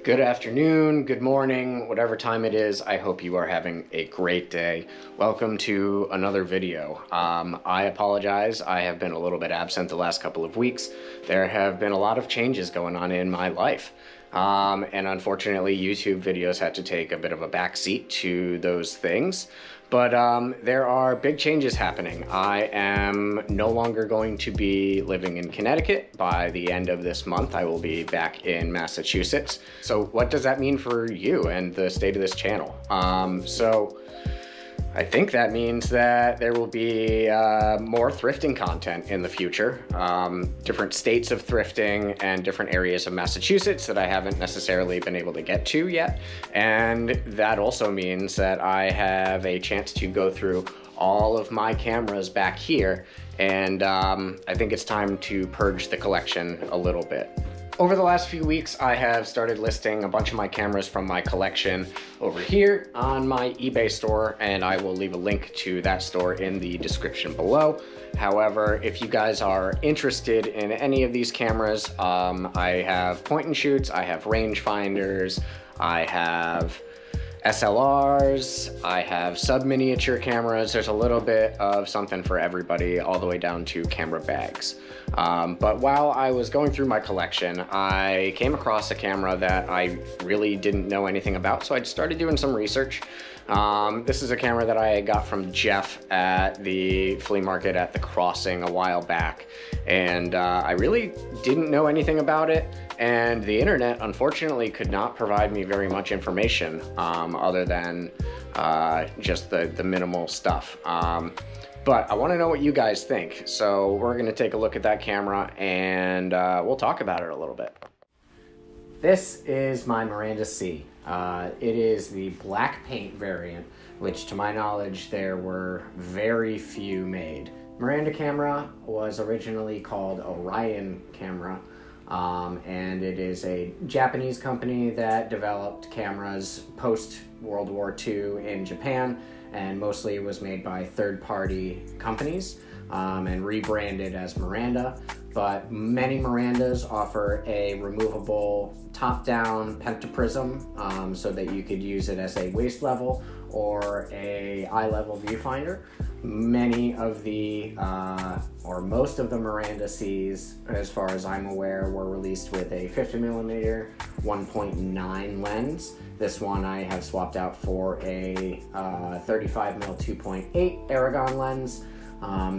Good afternoon, good morning, whatever time it is. I hope you are having a great day. Welcome to another video. I apologize. I have been a little bit absent the last couple of weeks. There have been a lot of changes going on in my life. And unfortunately, YouTube videos had to take a bit of a backseat to those things. But there are big changes happening. I am no longer going to be living in Connecticut. By the end of this month, I will be back in Massachusetts. So what does that mean for you and the state of this channel? So I think that means that there will be more thrifting content in the future, different states of thrifting and different areas of Massachusetts that I haven't necessarily been able to get to yet. And that also means that I have a chance to go through all of my cameras back here. And I think it's time to purge the collection a little bit. Over the last few weeks, I have started listing a bunch of my cameras from my collection over here on my eBay store, and I will leave a link to that store in the description below. However, if you guys are interested in any of these cameras, I have point and shoots, I have rangefinders, I have SLRs, I have sub-miniature cameras. There's a little bit of something for everybody, all the way down to camera bags. But while I was going through my collection, I came across a camera that I really didn't know anything about, so I started doing some research. This is a camera that I got from Jeff at the flea market at the Crossing a while back, and I really didn't know anything about it, and the internet unfortunately could not provide me very much information other than just the minimal stuff. But I want to know what you guys think, so we're going to take a look at that camera and we'll talk about it a little bit. This is my Miranda C. It is the black paint variant, which to my knowledge there were very few made. Miranda camera was originally called Orion camera, and it is a Japanese company that developed cameras post World War II in Japan, and mostly was made by third-party companies and rebranded as Miranda. But many Mirandas offer a removable top-down pentaprism so that you could use it as a waist level or a eye level viewfinder. Many of the, or most of the Miranda Cs, as far as I'm aware, were released with a 50mm 1.9 lens. This one I have swapped out for a 35mm 2.8 Aragon lens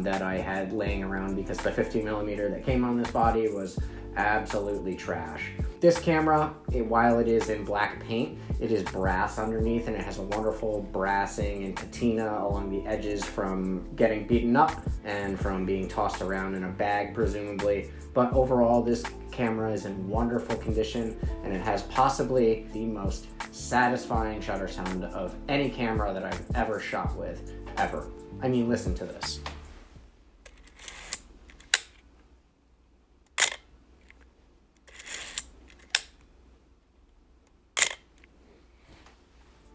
that I had laying around because the 50mm that came on this body was absolutely trash. This camera, while it is in black paint, it is brass underneath, and it has a wonderful brassing and patina along the edges from getting beaten up and from being tossed around in a bag, presumably. But overall, this camera is in wonderful condition, and it has possibly the most satisfying shutter sound of any camera that I've ever shot with, ever. I mean, listen to this.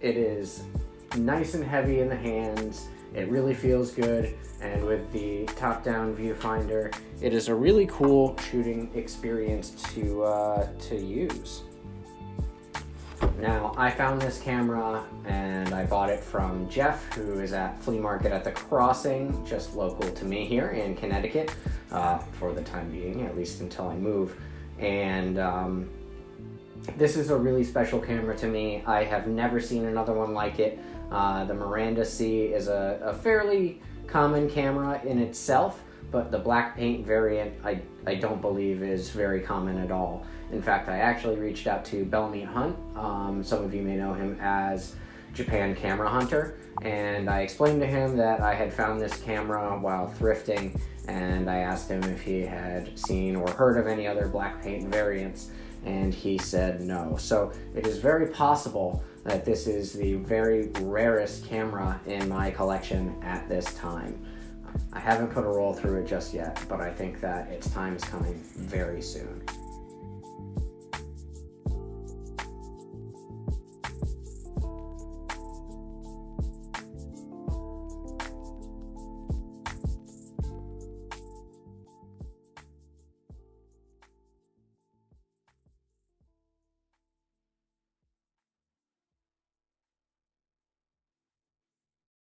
It is nice and heavy in the hands. It really feels good, and with the top-down viewfinder, it is a really cool shooting experience to use. Now, I found this camera and I bought it from Jeff, who is at flea market at the Crossing, just local to me here in Connecticut, for the time being, at least until I move. And this is a really special camera to me. I have never seen another one like it. The Miranda C is a fairly common camera in itself, but the black paint variant I don't believe is very common at all. In fact, I actually reached out to Bellmeet Hunt. Some of you may know him as Japan Camera Hunter, and I explained to him that I had found this camera while thrifting, and I asked him if he had seen or heard of any other black paint variants, and he said no. So it is very possible that this is the very rarest camera in my collection at this time. I haven't put a roll through it just yet, but I think that its time is coming very soon.